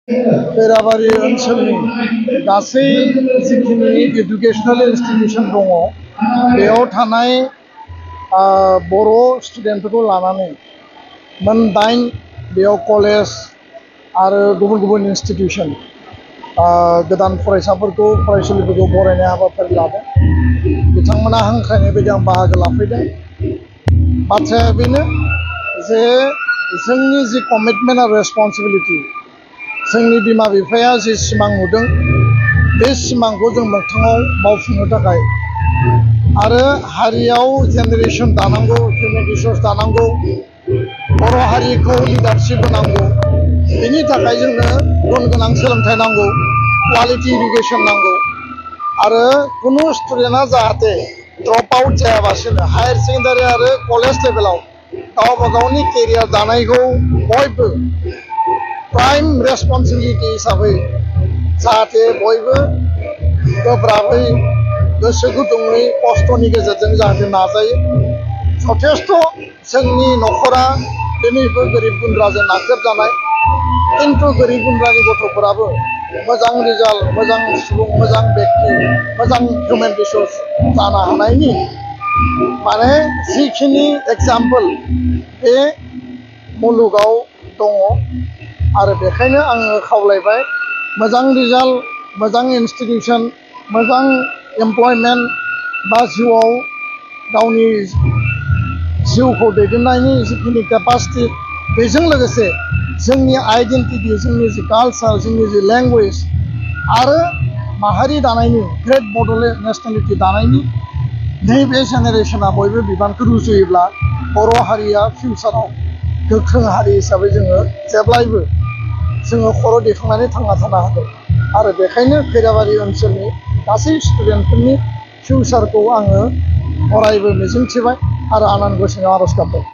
खैराबारि ओनसोलनि गासै जिखिनि एडुकेशनल इन्स्टिटिउसन दङ बेयाव थानाय बर' स्टुडेन्टफोरखौ लानानै मोन 8 बेयाव कलेज आरो गुबुन गुबुन इन्स्टिटिउसन गोदान फरायसाफोरखौ फरायसुलिफोरखौ बरायनाय हाबाफारि लादों। बिथांमोना हांख्रायनाय बायदि आं बाहागो लाफैदों। बाथ्राया बेनो जे जोंनि जि कमिटमेन्ट आरो रेसपन्सिबिलिटि जोंनि बिमा बिफाया जि सिमां नुदों बे सिमांखौ जों मोगथाङाव मावफुंनो थाखाय आरो हारियाव जेनेरेशन दानांगौ, हिउमेन रिसोर्स दानांगौ, बर' हारिखौ लिडारशिप होनांगौ। बेनि थाखाय जोंनो गुन गोनां सोलोंथाइ नांगौ, क्वालिटि इडुकेसन नांगौ आरो कुनु स्टुडेन्टआ जाहाथे ड्रप आउट जायाबासिनो हायार सेकेन्डारि आरो कलेज लेभेलाव गावबा गावनि केरियार दानायखौ बयबो प्राइम रेसपन्सिबिलिटि हिसाबै जाहाथे बयबो गोब्राबै गोसो गुदुङै खस्थ'नि गेजेरजों जाहाथे नाजायो। जथेस्थ' जोंनि न'खरा दिनैबो गोरिब गुन्द्राजों नाख्रेबजानाय, खिन्थु गोरिब गुन्द्रानि गथ'फोराबो मोजां रिजाल्ट, मोजां सुबुं, मोजां बेक्ति, मोजां हिउमेन रिसोर्स जानो हानायनि माने जिखिनि एग्जाम्पोल बे मुलुगाव दङ। आरो बेखायनो आङो खावलायबाय मोजां रिजाल्ट, मोजां इन्स्टिटिउसन, मोजां एमप्लयमेन्ट बा जिउआव गावनि जिउखौ दैदेननायनि जिखिनि केपासिटि बेजों लोगोसे जोंनि आइडेन्टिटि, जोंनि जि कालचार, जोंनि जि लेंगुवेज आरो माहारि दानायनि ग्रेट बड'लेण्ड नेशनेलिटि दानायनि नैबे जेनेरेशना बयबो बिबानखौ रुजुयोब्ला बर' हारिया फिउचाराव गोख्रों हारि हिसाबै जोङो जेब्लायबो जोङो खर' दैखांनानै थांना थानो हागोन। आरो बेखायनो खैराबारि ओनसोलनि गासै स्टुडेन्टफोरनि फिउचारखौ आङो अरायबो मिजिंथिबाय आरो आनान गसाइयाव आर'ज गाबबाय।